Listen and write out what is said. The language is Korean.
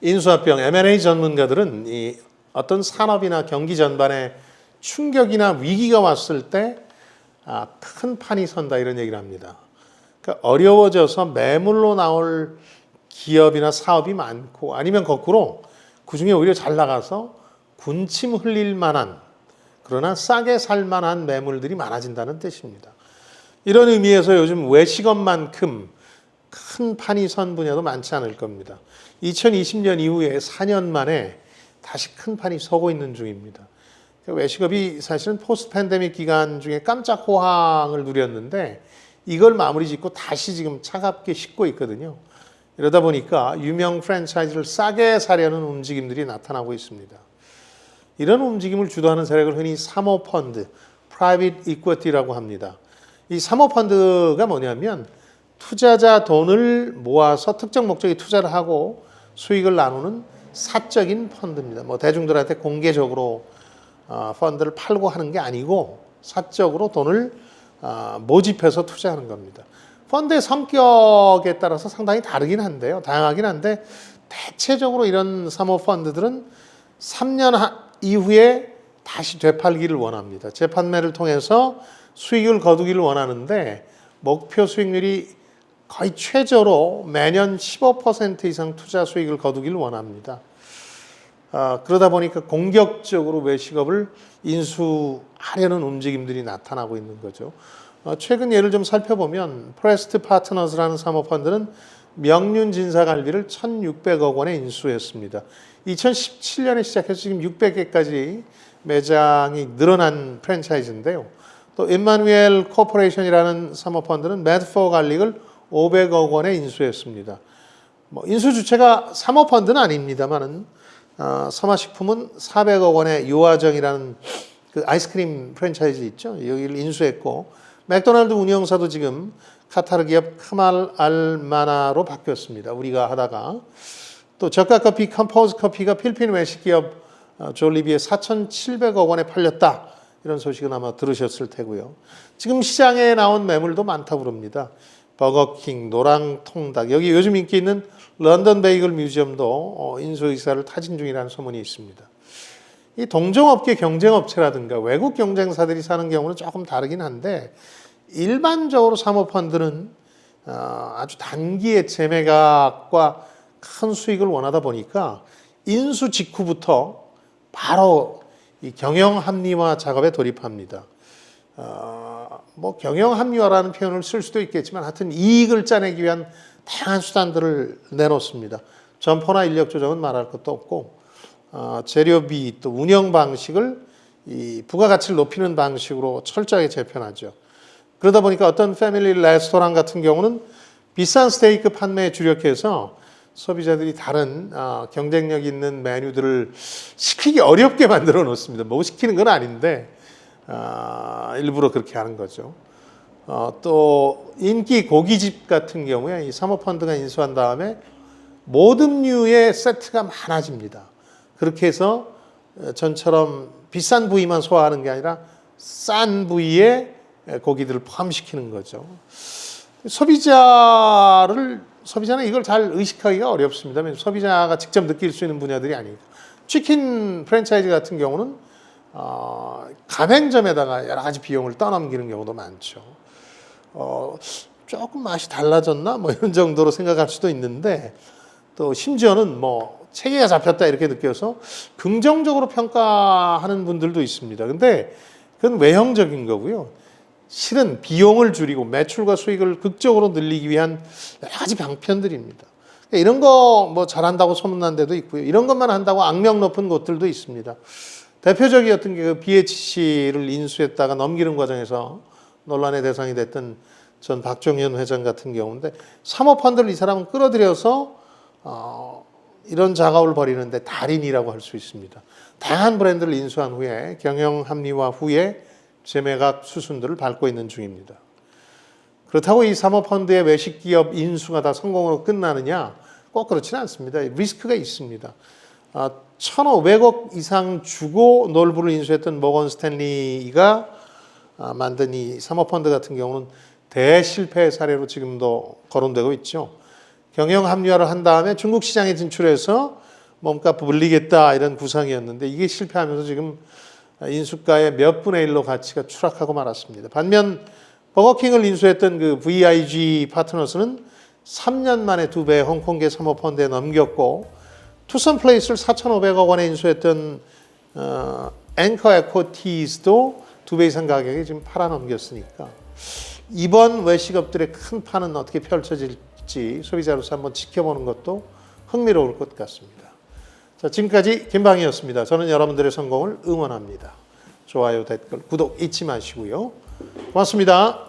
인수합병 M&A 전문가들은 이 어떤 산업이나 경기 전반에 충격이나 위기가 왔을 때 큰 판이 선다 이런 얘기를 합니다. 그러니까 어려워져서 매물로 나올 기업이나 사업이 많고 아니면 거꾸로 그중에 오히려 잘 나가서 군침 흘릴 만한 그러나 싸게 살 만한 매물들이 많아진다는 뜻입니다. 이런 의미에서 요즘 외식업만큼 큰 판이 선 분야도 많지 않을 겁니다. 2020년 이후에 4년 만에 다시 큰 판이 서고 있는 중입니다. 외식업이 사실은 포스트 팬데믹 기간 중에 깜짝 호황을 누렸는데 이걸 마무리 짓고 다시 지금 차갑게 식고 있거든요. 이러다 보니까 유명 프랜차이즈를 싸게 사려는 움직임들이 나타나고 있습니다. 이런 움직임을 주도하는 세력을 흔히 사모펀드, 프라이빗 이퀴티라고 합니다. 이 사모펀드가 뭐냐면 투자자 돈을 모아서 특정 목적에 투자를 하고 수익을 나누는 사적인 펀드입니다. 뭐 대중들한테 공개적으로 펀드를 팔고 하는 게 아니고 사적으로 돈을 모집해서 투자하는 겁니다. 펀드의 성격에 따라서 상당히 다르긴 한데요. 다양하긴 한데 대체적으로 이런 사모펀드들은 3년 이후에 다시 되팔기를 원합니다. 재판매를 통해서 수익을 거두기를 원하는데 목표 수익률이 거의 최저로 매년 15% 이상 투자 수익을 거두기를 원합니다. 그러다 보니까 공격적으로 외식업을 인수하려는 움직임들이 나타나고 있는 거죠. 최근 예를 좀 살펴보면 프레스트 파트너스라는 사모펀드는 명륜진사갈비를 1,600억 원에 인수했습니다. 2017년에 시작해서 지금 600개까지 매장이 늘어난 프랜차이즈인데요. 또 임마누엘 코퍼레이션이라는 사모펀드는 메드포 갈릭을 500억 원에 인수했습니다. 인수 주체가 사모펀드는 아닙니다만은 서마식품은 400억 원의 요아정이라는 그 아이스크림 프랜차이즈 있죠. 여기를 인수했고 맥도날드 운영사도 지금 카타르 기업 카말 알마나로 바뀌었습니다. 우리가 하다가 또 저가 커피 컴포즈 커피가 필리핀 외식 기업 졸리비에 4,700억 원에 팔렸다. 이런 소식은 아마 들으셨을 테고요. 지금 시장에 나온 매물도 많다고 그럽니다. 버거킹, 노랑통닭, 여기 요즘 인기 있는 런던 베이글 뮤지엄도 인수 의사를 타진 중이라는 소문이 있습니다. 이 동종업계 경쟁업체라든가 외국 경쟁사들이 사는 경우는 조금 다르긴 한데 일반적으로 사모펀드는 아주 단기의 재매각과 큰 수익을 원하다 보니까 인수 직후부터 바로 이 경영 합리화 작업에 돌입합니다. 뭐 경영 합리화라는 표현을 쓸 수도 있겠지만 하여튼 이익을 짜내기 위한 다양한 수단들을 내놓습니다. 점포나 인력 조정은 말할 것도 없고 재료비 또 운영 방식을 이 부가가치를 높이는 방식으로 철저하게 재편하죠. 그러다 보니까 어떤 패밀리 레스토랑 같은 경우는 비싼 스테이크 판매에 주력해서 소비자들이 다른 경쟁력 있는 메뉴들을 시키기 어렵게 만들어 놓습니다. 뭐 시키는 건 아닌데 일부러 그렇게 하는 거죠. 또 인기 고깃집 같은 경우에 이 사모펀드가 인수한 다음에 모든 류의 세트가 많아집니다. 그렇게 해서 전처럼 비싼 부위만 소화하는 게 아니라 싼 부위에 고기들을 포함시키는 거죠. 소비자는 이걸 잘 의식하기가 어렵습니다. 소비자가 직접 느낄 수 있는 분야들이 아니니까. 치킨 프랜차이즈 같은 경우는 가맹점에다가 여러 가지 비용을 떠넘기는 경우도 많죠. 조금 맛이 달라졌나? 뭐 이런 정도로 생각할 수도 있는데 또 심지어는 뭐 체계가 잡혔다 이렇게 느껴서 긍정적으로 평가하는 분들도 있습니다. 근데 그건 외형적인 거고요. 실은 비용을 줄이고 매출과 수익을 극적으로 늘리기 위한 여러 가지 방편들입니다. 이런 거 뭐 잘한다고 소문난 데도 있고요. 이런 것만 한다고 악명 높은 곳들도 있습니다. 대표적이었던 게 그 BHC를 인수했다가 넘기는 과정에서 논란의 대상이 됐던 전 박종현 회장 같은 경우인데 사모펀드를 이 사람은 끌어들여서 이런 작업을 벌이는데 달인이라고 할 수 있습니다. 다양한 브랜드를 인수한 후에 경영 합리화 후에 재매각 수순들을 밟고 있는 중입니다. 그렇다고 이 사모펀드의 외식기업 인수가 다 성공으로 끝나느냐? 꼭 그렇지는 않습니다. 리스크가 있습니다. 1,500억 이상 주고 놀부를 인수했던 모건 스탠리가 만든 이 사모펀드 같은 경우는 대실패 사례로 지금도 거론되고 있죠. 경영 합리화를 한 다음에 중국 시장에 진출해서 몸값 불리겠다 이런 구상이었는데 이게 실패하면서 지금 인수가의 몇 분의 1로 가치가 추락하고 말았습니다. 반면 버거킹을 인수했던 그 VIG 파트너스는 3년 만에 2배 홍콩계 사모펀드에 넘겼고 투썸 플레이스를 4,500억 원에 인수했던 앵커 에코티즈도 2배 이상 가격에 지금 팔아넘겼으니까 이번 외식업들의 큰 판은 어떻게 펼쳐질지 소비자로서 한번 지켜보는 것도 흥미로울 것 같습니다. 자, 지금까지 김방희였습니다. 저는 여러분들의 성공을 응원합니다. 좋아요, 댓글, 구독 잊지 마시고요. 고맙습니다.